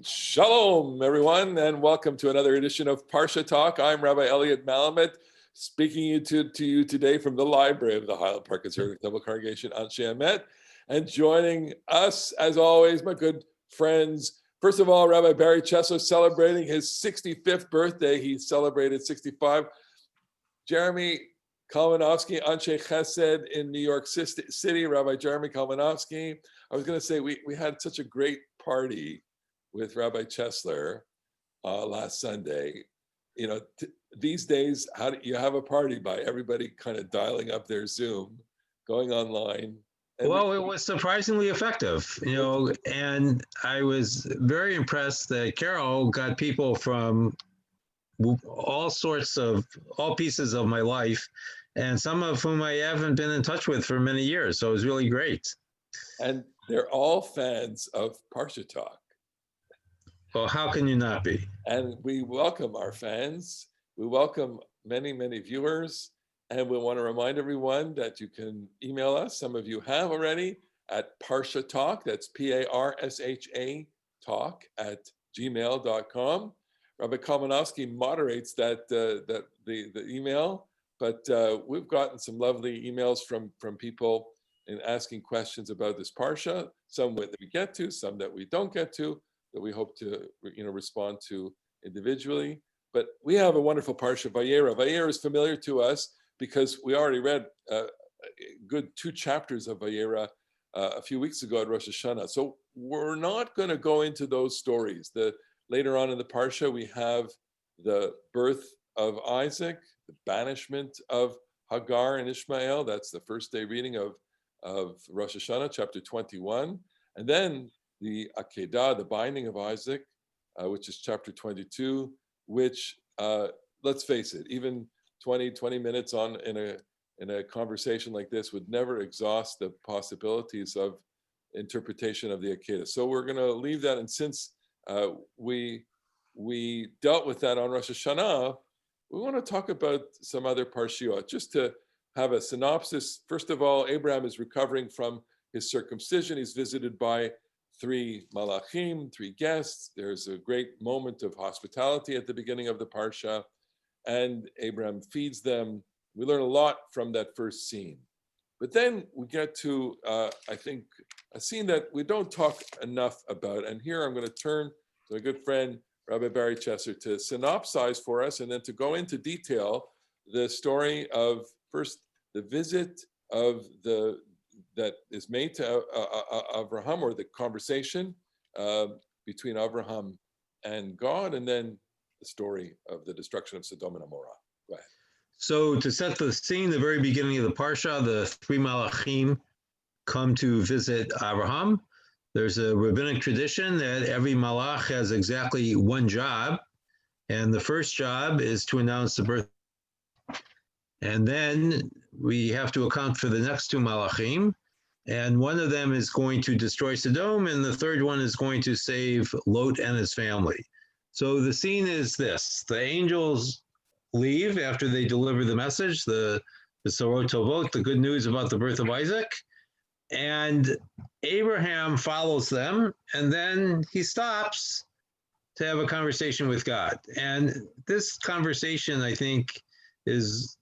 Shalom, everyone, and welcome to another edition of Parsha Talk. I'm Rabbi Elliot Malamet, speaking to you today from the library of the Highland Park Conservative Temple Congregation, Anshe Emet, and joining us, as always, my good friends. First of all, Rabbi Barry Chesler celebrating his 65th birthday. He celebrated 65. Jeremy Kalmanovsky, Anshe Chesed in New York City, Rabbi Jeremy Kalmanovsky. I was going to say, we had such a great party with Rabbi Chesler last Sunday. You know, these days, how do you have a party by everybody kind of dialing up their Zoom, going online? Well, it was surprisingly effective, and I was very impressed that Carol got people from all pieces of my life, and some of whom I haven't been in touch with for many years. So it was really great. And they're all fans of Parsha Talk. Well, how can you not be? And we welcome our fans. We welcome many, many viewers. And we want to remind everyone that you can email us. Some of you have already at Parsha Talk. That's Parsha talk at gmail.com. Rabbi Kalmanovsky moderates the email, but we've gotten some lovely emails from people in asking questions about this Parsha, some that we get to, some that we don't get to, that we hope to respond to individually. But we have a wonderful Parsha, Vayera. Vayera is familiar to us because we already read a good 2 chapters of Vayera a few weeks ago at Rosh Hashanah. So we're not going to go into those stories. Later on in the Parsha, we have the birth of Isaac, the banishment of Hagar and Ishmael. That's the first day reading of Rosh Hashanah, chapter 21. And then the Akedah, the binding of Isaac, which is chapter 22, which, let's face it, even 20 minutes in a conversation like this would never exhaust the possibilities of interpretation of the Akedah. So we're going to leave that. And since we dealt with that on Rosh Hashanah, we want to talk about some other parshiot, just to have a synopsis. First of all, Abraham is recovering from his circumcision. He's visited by 3 malachim, 3 guests. There's a great moment of hospitality at the beginning of the Parsha, and Abraham feeds them. We learn a lot from that first scene. But then we get to, I think, a scene that we don't talk enough about. And here I'm going to turn to my good friend, Rabbi Barry Chesler, to synopsize for us and then to go into detail the story of first the visit of that is made to Abraham, or the conversation between Abraham and God, and then the story of the destruction of Sodom and Gomorrah. Go ahead. So to set the scene, the very beginning of the Parsha, the 3 malachim come to visit Abraham. There's a rabbinic tradition that every malach has exactly one job, and the first job is to announce the birth. And then we have to account for the next 2 malachim, and one of them is going to destroy Sodom, and the third one is going to save Lot and his family. So the scene is this: the angels leave after they deliver the message, the Sorot Tovot, the good news about the birth of Isaac, and Abraham follows them, and then he stops to have a conversation with God. And this conversation, I think, is,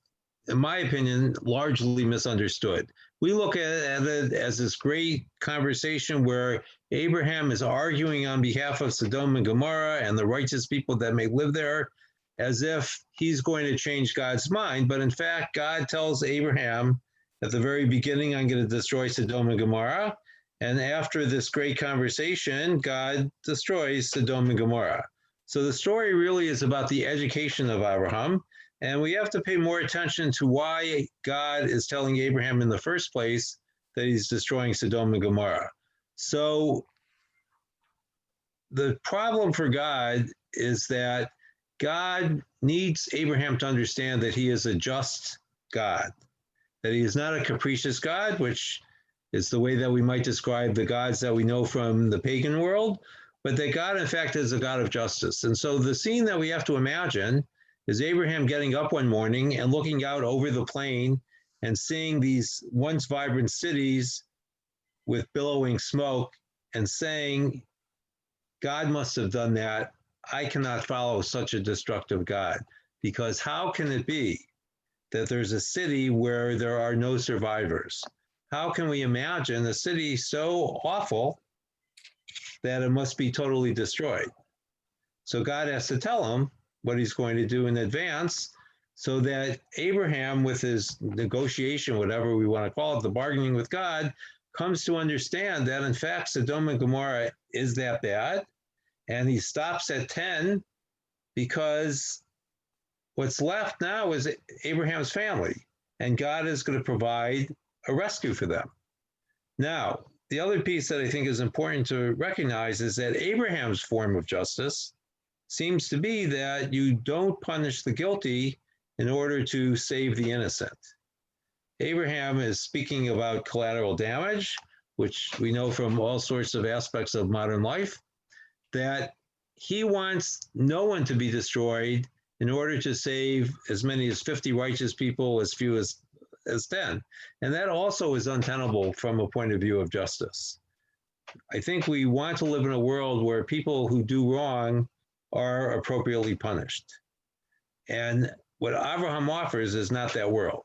in my opinion, largely misunderstood. We look at it as this great conversation where Abraham is arguing on behalf of Sodom and Gomorrah and the righteous people that may live there, as if he's going to change God's mind. But in fact, God tells Abraham at the very beginning, I'm going to destroy Sodom and Gomorrah. And after this great conversation, God destroys Sodom and Gomorrah. So the story really is about the education of Abraham. And we have to pay more attention to why God is telling Abraham in the first place that he's destroying Sodom and Gomorrah. So the problem for God is that God needs Abraham to understand that he is a just God, that he is not a capricious God, which is the way that we might describe the gods that we know from the pagan world, but that God, in fact, is a God of justice. And so the scene that we have to imagine is Abraham getting up one morning and looking out over the plain and seeing these once vibrant cities with billowing smoke and saying, God must have done that. I cannot follow such a destructive God, because how can it be that there's a city where there are no survivors? How can we imagine a city so awful that it must be totally destroyed? So God has to tell him what he's going to do in advance, so that Abraham, with his negotiation, whatever we want to call it, the bargaining with God, comes to understand that in fact Sodom and Gomorrah is that bad. And he stops at 10 because what's left now is Abraham's family, and God is going to provide a rescue for them. Now, the other piece that I think is important to recognize is that Abraham's form of justice seems to be that you don't punish the guilty in order to save the innocent. Abraham is speaking about collateral damage, which we know from all sorts of aspects of modern life, that he wants no one to be destroyed in order to save as many as 50 righteous people, as few as 10. And that also is untenable from a point of view of justice. I think we want to live in a world where people who do wrong are appropriately punished. And what Abraham offers is not that world.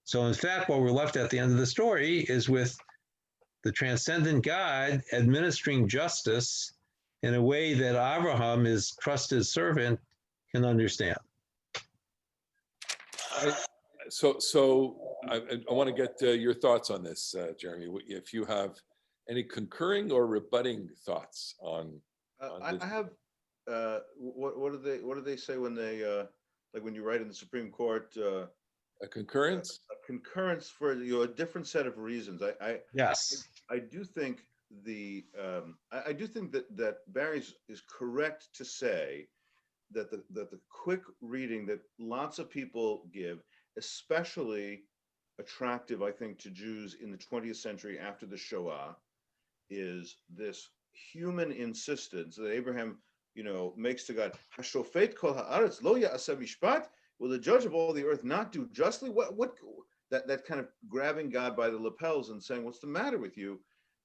So in fact, what we're left at the end of the story is with the transcendent God administering justice in a way that Abraham, his trusted servant, can understand. I want to get your thoughts on this, Jeremy. If you have any concurring or rebutting thoughts on this. I have. What do they say when they like when you write in the Supreme Court? A concurrence? A concurrence for a different set of reasons. Yes. I do think I do think that Barry is correct to say that the quick reading that lots of people give, especially attractive, I think, to Jews in the 20th century after the Shoah, is this human insistence that Abraham, makes to God, Hashofet kol haaretz lo ya'aseh mishpat, will the judge of all the earth not do justly? What that kind of grabbing God by the lapels and saying, what's the matter with you,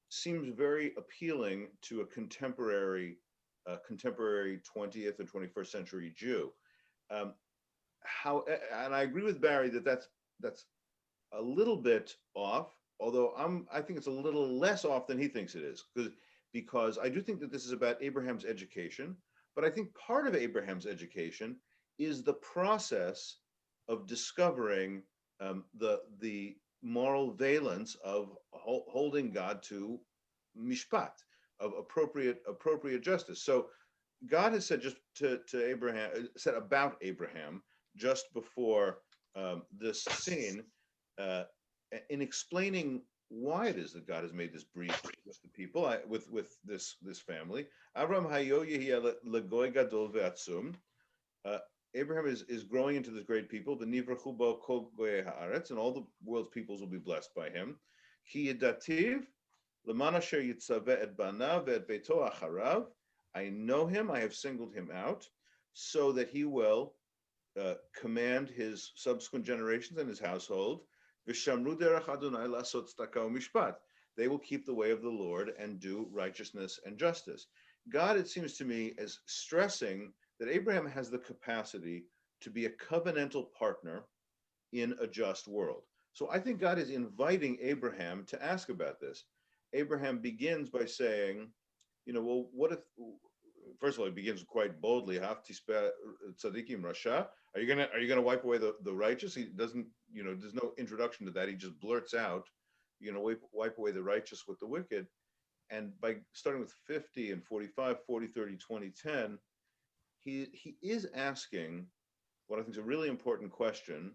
seems very appealing to a contemporary 20th and 21st century Jew. And I agree with Barry that that's a little bit off, although I think it's a little less off than he thinks it is, because I do think that this is about Abraham's education, but I think part of Abraham's education is the process of discovering the moral valence of holding God to mishpat, of appropriate justice. So God has said just to Abraham, said about Abraham just before this scene, in explaining why it is that God has made this brief with the people, with this family. Abraham hayo yehiya legoy gadol ve'atzum. Abraham is growing into this great people. V'nivrachu bo kol goyei haaretz, and all the world's peoples will be blessed by him. Ki yedativ l'man asher yitzaveh et banav ve'et beito acharav. I know him, I have singled him out, so that he will command his subsequent generations and his household. V'shamru derech Adonai lasot tzedakah u'mishpat. They will keep the way of the Lord and do righteousness and justice. God, it seems to me, is stressing that Abraham has the capacity to be a covenantal partner in a just world. So I think God is inviting Abraham to ask about this. Abraham begins by saying, well, what if, first of all, he begins quite boldly, tzadikim rasha. Are you gonna wipe away the righteous? He doesn't, there's no introduction to that. He just blurts out, wipe away the righteous with the wicked. And by starting with 50 and 45, 40, 30, 20, 10, he is asking what I think is a really important question.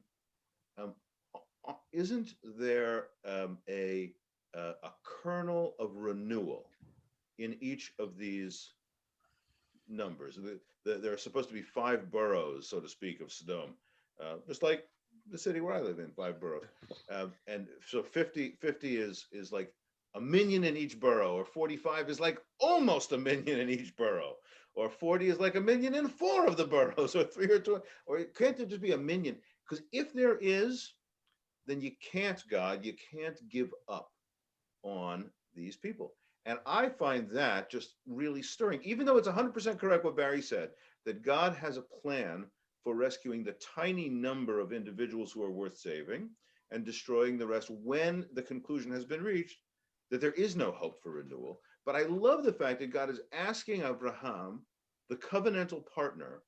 Isn't there a kernel of renewal in each of these numbers? There are supposed to be 5 boroughs, so to speak, of Sodom, just like the city where I live in, 5 boroughs. And so 50 is like a minion in each borough, or 45 is like almost a minion in each borough, or 40 is like a minion in 4 of the boroughs, or 3 or 2, or can't there just be a minion? Because if there is, then you can't give up on these people. And I find that just really stirring, even though it's 100% correct what Barry said, that God has a plan for rescuing the tiny number of individuals who are worth saving and destroying the rest when the conclusion has been reached that there is no hope for renewal. But I love the fact that God is asking Abraham, the covenantal partner,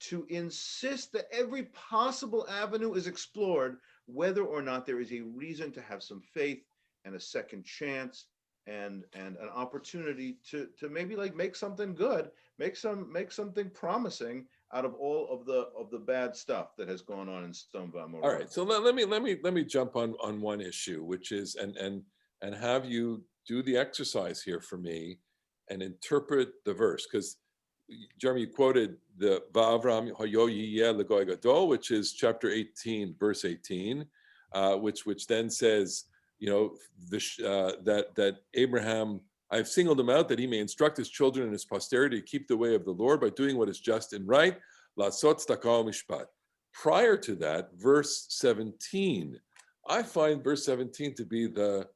to insist that every possible avenue is explored, whether or not there is a reason to have some faith and a second chance and an opportunity to maybe like make something good, make something promising out of all of the bad stuff that has gone on in Sodom and Gomorrah. All right, so let me jump on one issue, which is and have you do the exercise here for me and interpret the verse, because Jeremy, you quoted the Va'avram Hayo Yiyeh L'Goy Gadol, which is chapter 18, verse 18, which then says, that Abraham, I've singled him out that he may instruct his children and his posterity to keep the way of the Lord by doing what is just and right. La'asot tzedakah mishpat. Prior to that, verse 17, I find verse 17 to be the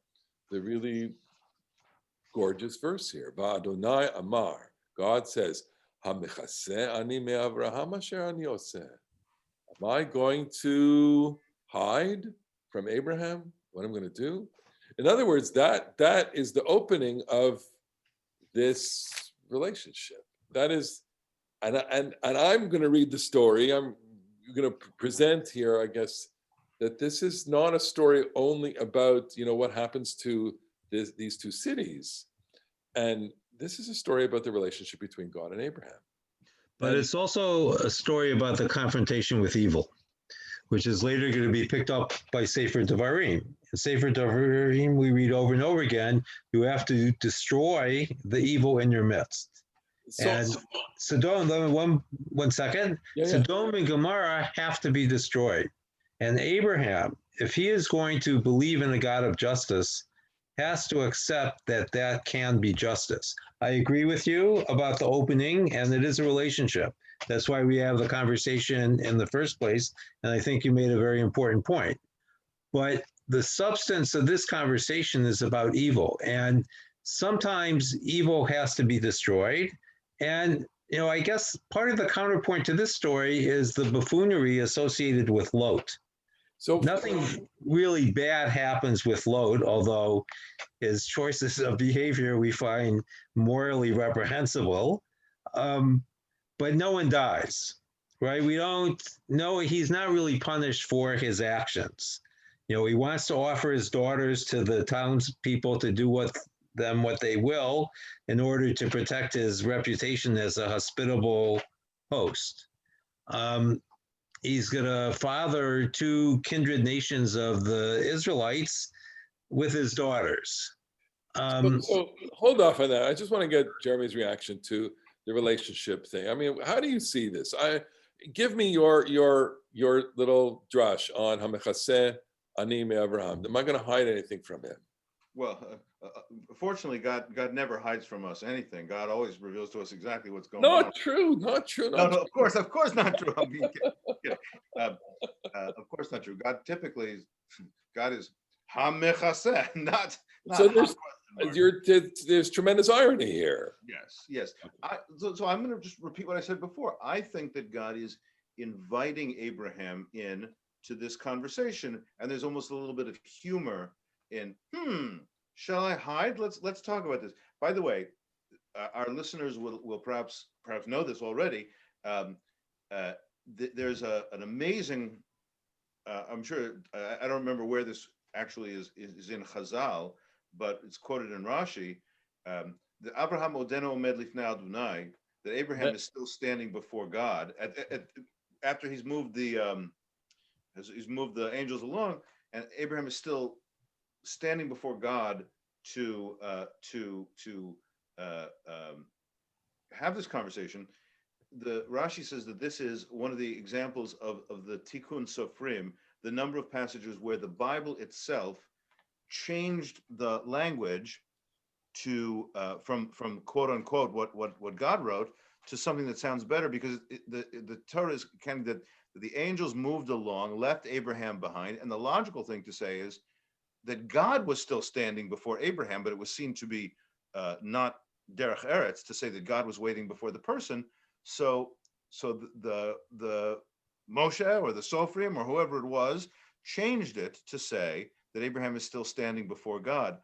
really gorgeous verse here. Va'adonai amar. God says, "Hamechaseh ani me'Avraham asher ani oseh." Am I going to hide from Abraham what I'm going to do? In other words, that is the opening of this relationship. That is, and I'm going to read the story. I'm going to present here, I guess, that this is not a story only about what happens to these two cities, and this is a story about the relationship between God and Abraham. But it's also a story about the confrontation with evil, which is later going to be picked up by Sefer Devarim. In Sefer Devarim, we read over and over again, you have to destroy the evil in your midst. And Sodom, one second, Sodom and Gomorrah have to be destroyed. And Abraham, if he is going to believe in a God of justice, has to accept that can be justice. I agree with you about the opening, and it is a relationship. That's why we have the conversation in the first place, and I think you made a very important point. But the substance of this conversation is about evil, and sometimes evil has to be destroyed. And I guess part of the counterpoint to this story is the buffoonery associated with Lot. So nothing really bad happens with Lot, although his choices of behavior we find morally reprehensible. But no one dies, right? We don't know, he's not really punished for his actions. He wants to offer his daughters to the townspeople to do what they will in order to protect his reputation as a hospitable host. He's going to father two kindred nations of the Israelites with his daughters. So hold off on that. I just want to get Jeremy's reaction to the relationship thing. I mean, how do you see this? Give me your little drush on Hamechaseh ani me'Avraham. Am I going to hide anything from him? Well, fortunately, God never hides from us anything. God always reveals to us exactly what's going on. Not true. No, of course not true. I'm being kidding. Of course not true. God is Hamechaseh, not. So there's tremendous irony here. Yes. So I'm going to just repeat what I said before. I think that God is inviting Abraham in to this conversation, and there's almost a little bit of humor in, shall I hide? Let's talk about this. By the way, our listeners will perhaps know this already. There's an amazing, I'm sure, I don't remember where this actually is in Chazal, but it's quoted in Rashi, the Abraham Odeno Omed Lifnei Adonai, that Abraham is still standing before God after he's moved the angels along, and Abraham is still standing before God to have this conversation. The Rashi says that this is one of the examples of the Tikkun Sofrim, the number of passages where the Bible itself changed the language to from quote unquote what God wrote to something that sounds better, because the Torah is kind of that the angels moved along, left Abraham behind, and the logical thing to say is that God was still standing before Abraham, but it was seen to be not derech eretz, to say that God was waiting before the person. So the Moshe or the Sofrim or whoever it was changed it to say that Abraham is still standing before God.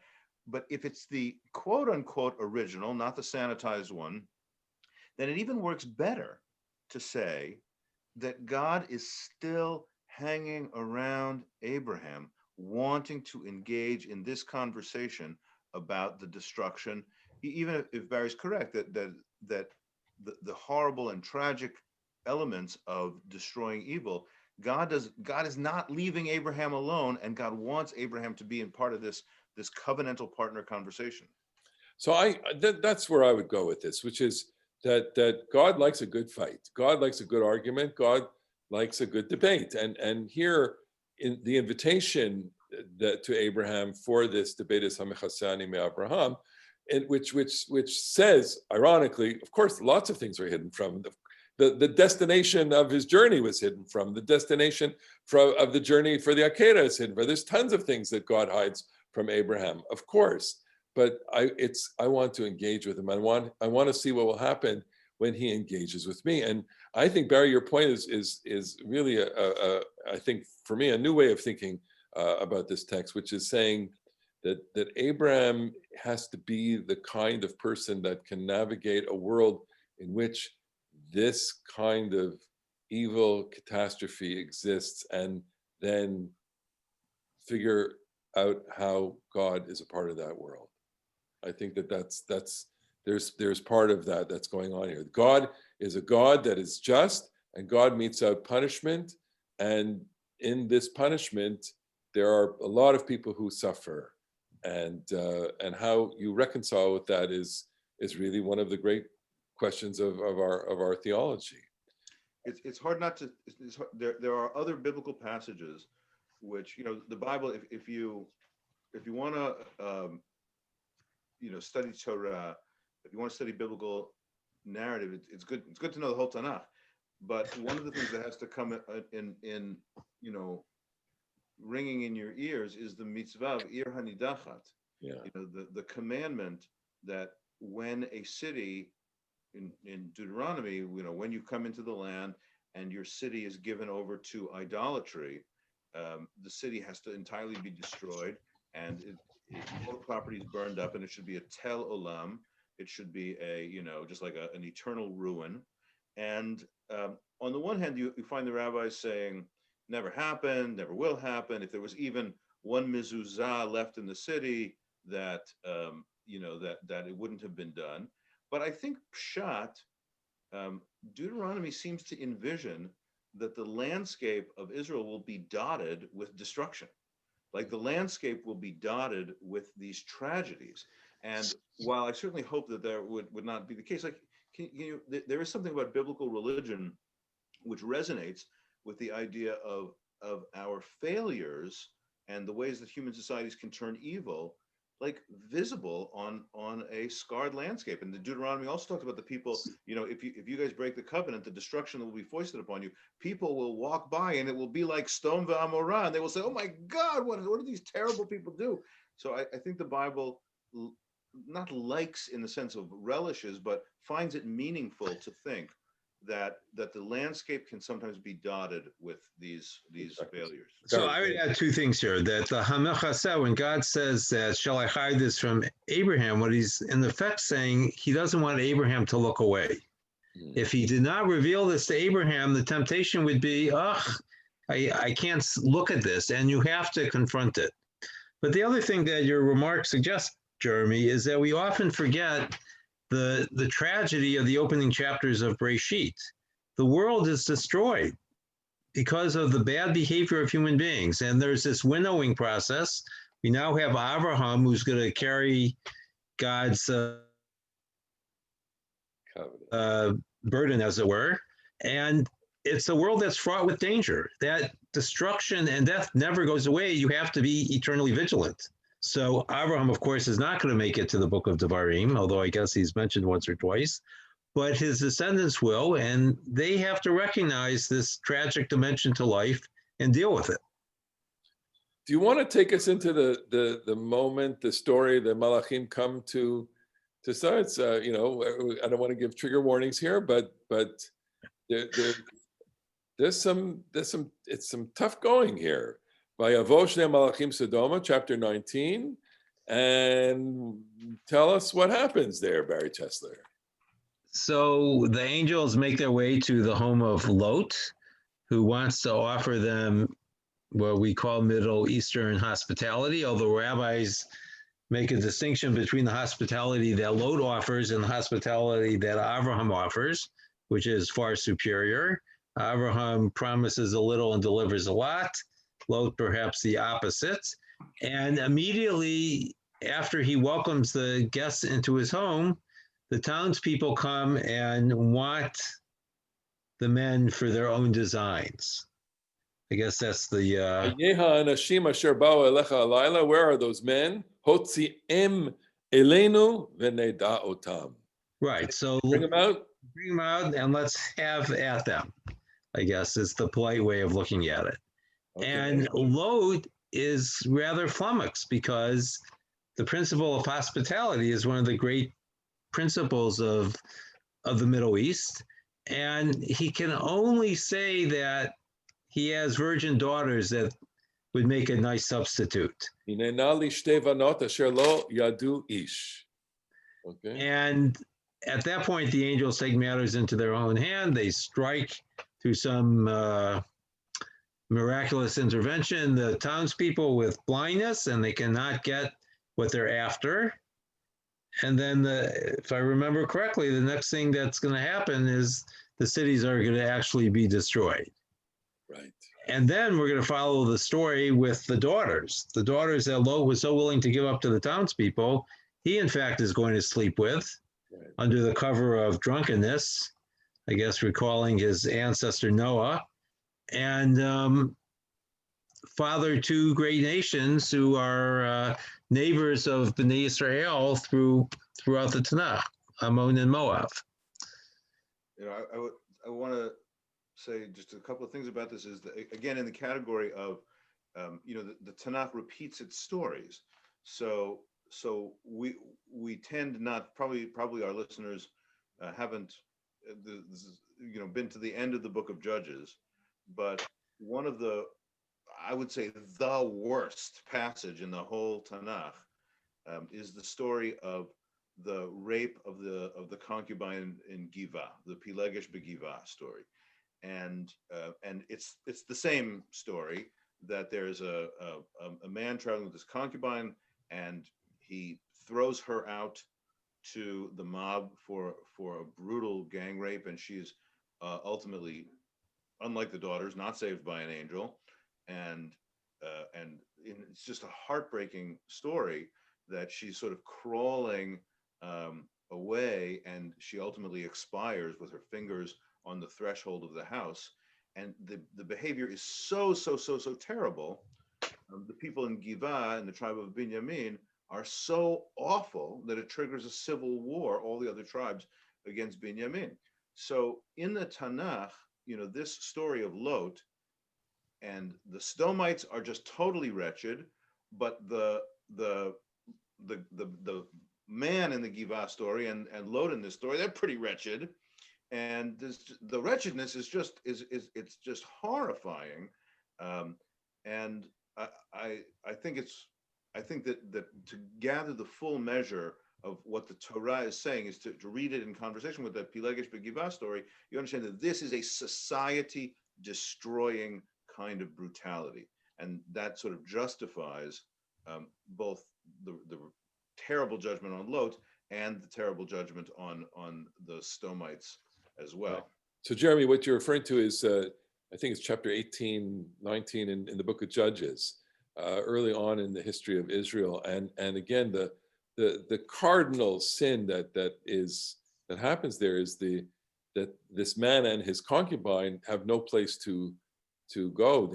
But if it's the quote unquote original, not the sanitized one, then it even works better to say that God is still hanging around Abraham, wanting to engage in this conversation about the destruction, even if Barry's correct that the horrible and tragic elements of destroying evil, God is not leaving Abraham alone, and God wants Abraham to be in part of this covenantal partner conversation. So that's where I would go with this, which is that God likes a good fight. God likes a good argument. God likes a good debate. And here in the invitation to Abraham for this debate is Hamechasani me Abraham, which says, ironically, of course, lots of things are hidden from the destination of his journey was hidden from the destination of the journey for the Akedah is hidden. But there's tons of things that God hides from Abraham, of course. But I want to engage with him. I want to see what will happen when he engages with me. And I think, Barry, your point is really I think for me a new way of thinking about this text, which is saying that Abraham has to be the kind of person that can navigate a world in which this kind of evil catastrophe exists, and then figure out how God is a part of that world. I think there's part of that that's going on here. God is a God that is just, and God metes out punishment, and in this punishment there are a lot of people who suffer, and how you reconcile with that is really one of the great questions of our theology. It's hard not to. There are other biblical passages, which the Bible. If you want to study Torah, if you want to study biblical narrative, it's good to know the whole Tanakh. But one of the things that has to come in ringing in your ears is the mitzvah of Ir Hanidachat. Yeah. The commandment that when a city in Deuteronomy, when you come into the land and your city is given over to idolatry, the city has to entirely be destroyed, and all the property is burned up, and it should be a tel olam. It should be just like an eternal ruin. And on the one hand, you find the rabbis saying, never happened, never will happen. If there was even one mezuzah left in the city, that that it wouldn't have been done. But I think Pshat, Deuteronomy seems to envision that the landscape of Israel will be dotted with destruction. Like the landscape will be dotted with these tragedies. And while I certainly hope that there would not be the case, like there is something about biblical religion which resonates with the idea of our failures and the ways that human societies can turn evil, like visible on a scarred landscape. And the Deuteronomy also talked about the people, if you guys break the covenant, the destruction that will be foisted upon you. People will walk by and it will be like Sodom and Gomorrah, and they will say, oh my God, what do these terrible people do? So I think the Bible not likes in the sense of relishes, but finds it meaningful to think that the landscape can sometimes be dotted with these failures. So I would add two things here. That the Hamechaseh, when God says that, shall I hide this from Abraham, what he's in effect saying, he doesn't want Abraham to look away. If he did not reveal this to Abraham, the temptation would be, I can't look at this, and you have to confront it. But the other thing that your remark suggests, Jeremy, is that we often forget the tragedy of the opening chapters of Breshit. The world is destroyed because of the bad behavior of human beings. And there's this winnowing process. We now have Abraham, who's going to carry God's burden, as it were. And it's a world that's fraught with danger. That destruction and death never goes away. You have to be eternally vigilant. So Abraham, of course, is not going to make it to the book of Devarim, although I guess he's mentioned once or twice. But his descendants will, and they have to recognize this tragic dimension to life and deal with it. Do you want to take us into the moment, the story, the Malachim come to to start, I don't want to give trigger warnings here, but there, there's some it's some tough going here. Vayavo Shnei Malachim Sodoma, chapter 19, and tell us what happens there, Barry Chesler. So the angels make their way to the home of Lot, who wants to offer them what we call Middle Eastern hospitality, although rabbis make a distinction between the hospitality that Lot offers and the hospitality that Abraham offers, which is far superior. Abraham promises a little and delivers a lot. Lot perhaps the opposite. And immediately after he welcomes the guests into his home, the townspeople come and want the men for their own designs. I guess that's the... Where are those men? Hotzi'em elenu v'neda otam. Right, so Bring them out? Bring them out and let's have at them, I guess is the polite way of looking at it. Okay. And Lot is rather flummoxed because the principle of hospitality is one of the great principles of the Middle East. And he can only say that he has virgin daughters that would make a nice substitute. Okay. And at that point, the angels take matters into their own hand. They strike through some miraculous intervention the townspeople with blindness, and they cannot get what they're after. And then, if I remember correctly, the next thing that's going to happen is the cities are going to actually be destroyed. Right. And then we're going to follow the story with the daughters that Lot was so willing to give up to the townspeople. He, in fact, is going to sleep with under the cover of drunkenness, I guess recalling his ancestor Noah, and father two great nations who are neighbors of Bnei Israel throughout the Tanakh, Ammon and Moab. I want to say just a couple of things about this. Is that, again, in the category of the Tanakh repeats its stories, so we tend not, probably our listeners haven't been to the end of the book of Judges, but one of the, I would say, the worst passage in the whole Tanakh is the story of the rape of the concubine in Giva, the Pilegesh Begiva story, and it's the same story, that there's a man traveling with his concubine, and he throws her out to the mob for a brutal gang rape, and she's ultimately, unlike the daughters, not saved by an angel, and it's just a heartbreaking story that she's sort of crawling away, and she ultimately expires with her fingers on the threshold of the house, and the behavior is so terrible. The people in Giva and the tribe of Binyamin are so awful that it triggers a civil war, all the other tribes, against Binyamin. So in the Tanakh, this story of Lot, and the Sodomites are just totally wretched, but the man in the Giva story and Lot in this story, they're pretty wretched, and the wretchedness is just horrifying, and I think that to gather the full measure of what the Torah is saying is to read it in conversation with the Pilegesh Begiva story. You understand that this is a society destroying kind of brutality, and that sort of justifies both the terrible judgment on Lot and the terrible judgment on the Sodomites as well. Right. So Jeremy, what you're referring to is I think it's chapter 18, 19 in the book of Judges, early on in the history of Israel, and again the cardinal sin that happens there is that this man and his concubine have no place to go.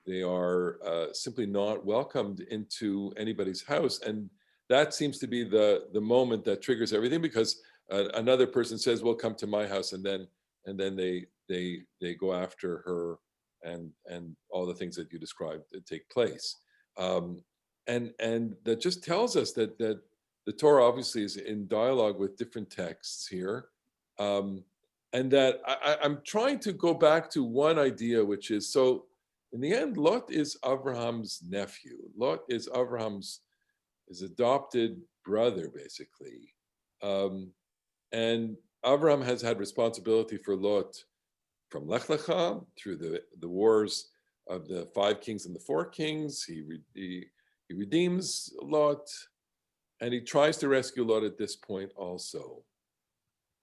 They are simply not welcomed into anybody's house, and that seems to be the moment that triggers everything, because another person says, "Well, come to my house," and then they go after her, and all the things that you described take place, and that just tells us that the Torah obviously is in dialogue with different texts here. And that I'm trying to go back to one idea, which is, so in the end, Lot is Abraham's nephew. Lot is Abraham's his adopted brother, basically. And Abraham has had responsibility for Lot from Lech Lecha through the wars of the 5 kings and the 4 kings. He redeems Lot, and he tries to rescue Lot at this point also.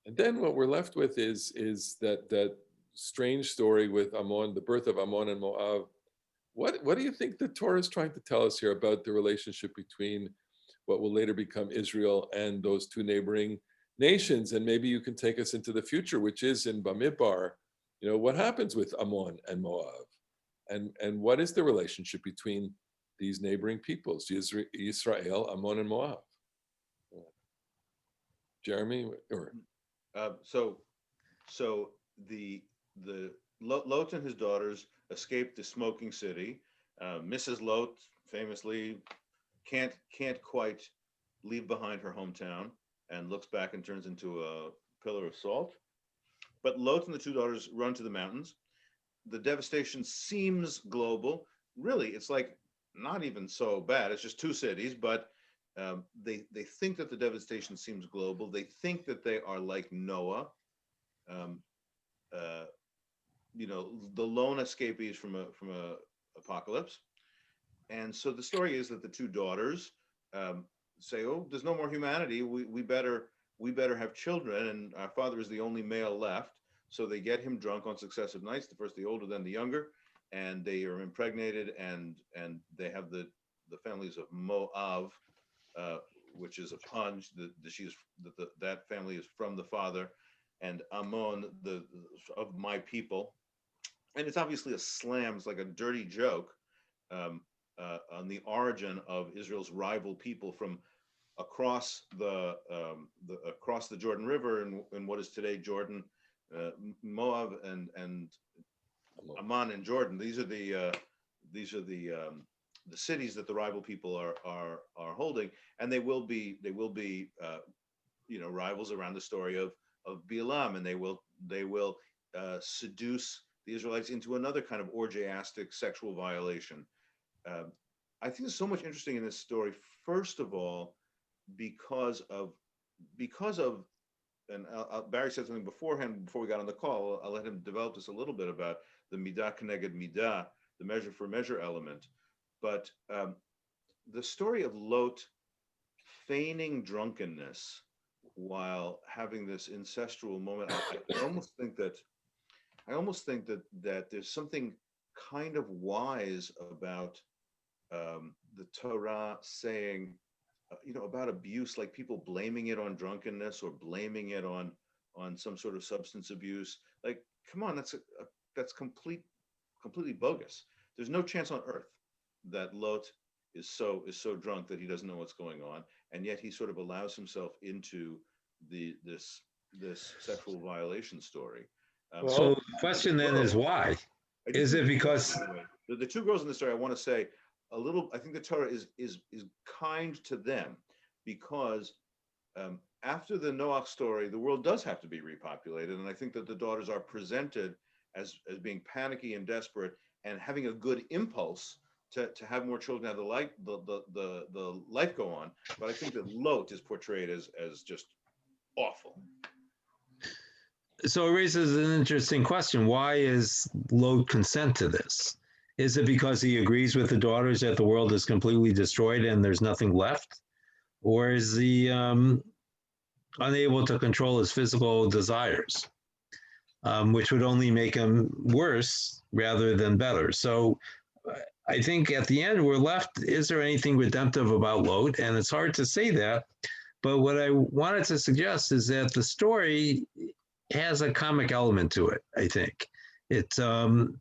And then what we're left with is that strange story with Ammon, the birth of Ammon and Moab. What do you think the Torah is trying to tell us here about the relationship between what will later become Israel and those 2 neighboring nations? And maybe you can take us into the future, which is in Bamidbar. What happens with Ammon and Moab? And what is the relationship between these neighboring peoples, Israel, Ammon, and Moab? Jeremy? So the Lot and his daughters escaped the smoking city. Mrs. Lot famously can't quite leave behind her hometown and looks back and turns into a pillar of salt. But Lot and the 2 daughters run to the mountains. The devastation seems global. Really, it's like not even so bad. It's just 2 cities, but they think that the devastation seems global. They think that they are like Noah, the lone escapees from a apocalypse. And so the story is that the 2 daughters say, "Oh, there's no more humanity. We better have children, and our father is the only male left." So they get him drunk on successive nights, the first the older, then the younger, and they are impregnated, and they have the families of Moab, which is a pun. That family is from the father, and Ammon, of my people. And it's obviously a slam. It's like a dirty joke on the origin of Israel's rival people from across the Jordan River in what is today Jordan, Moab, and Ammon and Jordan. These are the cities that the rival people are holding, and they will be rivals around the story of Bilam, and they will seduce the Israelites into another kind of orgiastic sexual violation. I think there's so much interesting in this story. First of all, because of, and Barry said something beforehand before we got on the call. I'll let him develop this a little bit about the midah keneged midah, the measure for measure element. But the story of Lot feigning drunkenness while having this incestual moment, I almost think that there's something kind of wise about the Torah saying, about abuse, like people blaming it on drunkenness or blaming it on some sort of substance abuse. Like, come on, that's completely bogus. There's no chance on earth that Lot is so drunk that he doesn't know what's going on, and yet he sort of allows himself into this sexual violation story. So the question then is why? Is it because the 2 girls in the story? I want to say a little. I think the Torah is kind to them because after the Noach story, the world does have to be repopulated, and I think that the daughters are presented as being panicky and desperate and having a good impulse to have more children, have the life go on. But I think that Lot is portrayed as just awful. So it raises an interesting question. Why is Lot consent to this? Is it because he agrees with the daughters that the world is completely destroyed and there's nothing left? Or is he unable to control his physical desires, which would only make him worse rather than better? So I think at the end we're left, is there anything redemptive about Lot? And it's hard to say that. But what I wanted to suggest is that the story has a comic element to it, I think. It's, from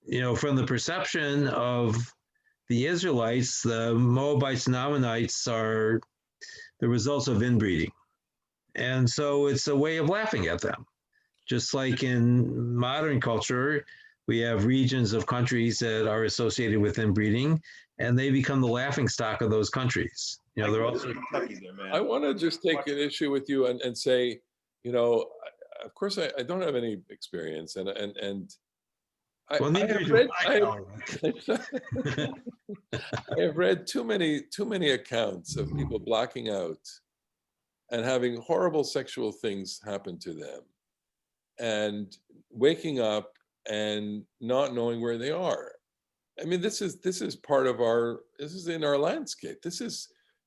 the perception of the Israelites, the Moabites and Ammonites are the results of inbreeding. And so it's a way of laughing at them. Just like in modern culture, we have regions of countries that are associated with inbreeding, and they become the laughingstock of those countries. You know, they're also Kentucky there, man. I want to just take an issue with you and say, of course, I don't have any experience, and I neither have do read I. I have read too many accounts of people blacking out and having horrible sexual things happen to them, and waking up and not knowing where they are. I mean, this is part of this is in our landscape.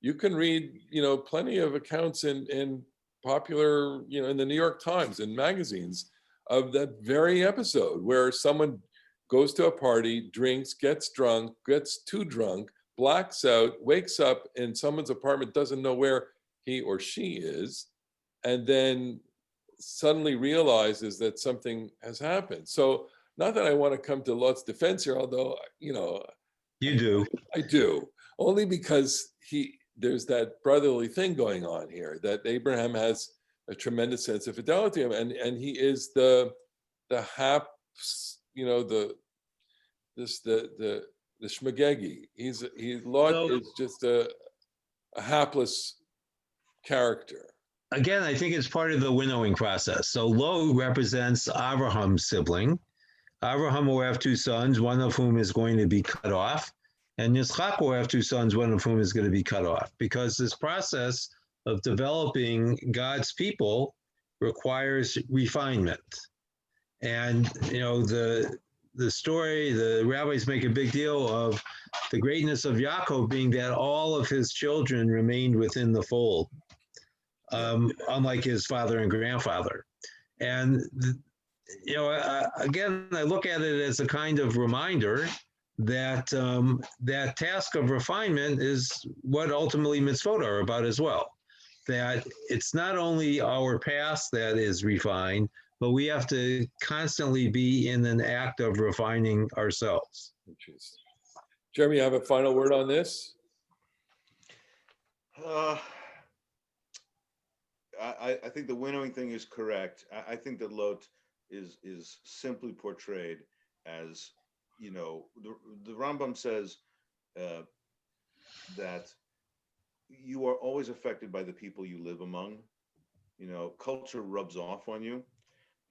You can read, plenty of accounts in popular, in the New York Times and magazines of that very episode where someone goes to a party, drinks, gets drunk, gets too drunk, blacks out, wakes up in someone's apartment, doesn't know where he or she is, and then suddenly realizes that something has happened. So not that I want to come to Lot's defense here, although, You do. I do, only because there's that brotherly thing going on here, that Abraham has a tremendous sense of fidelity, and he is the shmagegi. Lot is just a hapless character. Again, I think it's part of the winnowing process. So Lo represents Abraham's sibling. Abraham will have two sons, one of whom is going to be cut off, and Yitzchak will have two sons, one of whom is going to be cut off, because this process of developing God's people requires refinement. And the story, the rabbis make a big deal of the greatness of Yaakov being that all of his children remained within the fold, unlike his father and grandfather. And again, I look at it as a kind of reminder that that task of refinement is what ultimately mitzvot are about as well. That it's not only our past that is refined, but we have to constantly be in an act of refining ourselves. Jeremy, you have a final word on this? I think the winnowing thing is correct. I think that Lot is simply portrayed as, the Rambam says that you are always affected by the people you live among. Culture rubs off on you.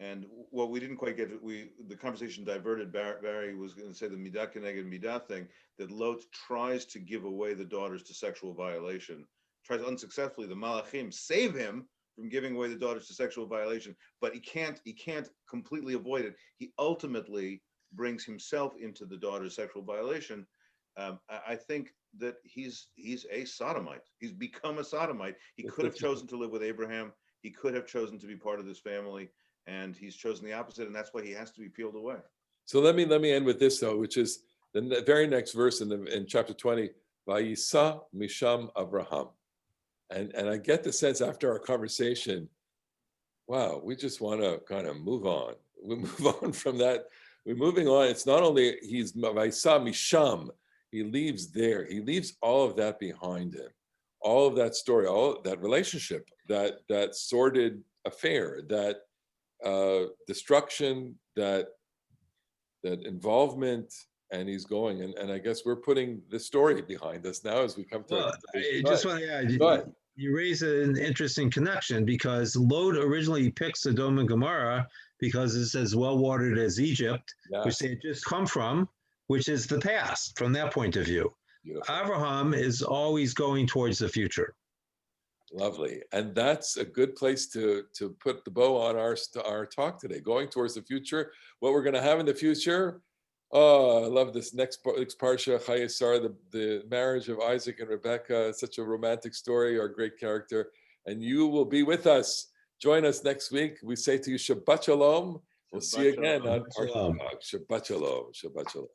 And what we didn't quite get, the conversation diverted. Barry was going to say the midah keneged midah thing, that Lot tries to give away the daughters to sexual violation, tries unsuccessfully. The Malachim save him from giving away the daughters to sexual violation, but he can't completely avoid it. He ultimately brings himself into the daughter's sexual violation. I think that he's a sodomite. He's become a sodomite. He could have chosen to live with Abraham. He could have chosen to be part of this family, and he's chosen the opposite, and that's why he has to be peeled away. So let me end with this, though, which is the very next verse in chapter 20, Vayisa misham Abraham. And I get the sense after our conversation, wow, we just want to kind of move on. We move on from that. We're moving on. It's not only he's Vayisa misham, he leaves there. He leaves all of that behind him. All of that story, all that relationship, that sordid affair, that destruction, that involvement, and he's going. And I guess we're putting the story behind us now as we come to. I just want to add, you raise an interesting connection, because Lot originally picks Sodom and Gomorrah because it's as well watered as Egypt, which they had just come from, which is the past from that point of view. Beautiful. Abraham is always going towards the future. Lovely. And that's a good place to put the bow on our talk today, going towards the future, what we're going to have in the future. Oh, I love this next Parasha, Chayesar, the marriage of Isaac and Rebecca. It's such a romantic story, our great character. And you will be with us. Join us next week. We say to you, Shabbat Shalom. We'll see you again on Parasha Talk. Shabbat Shalom. Shabbat Shalom.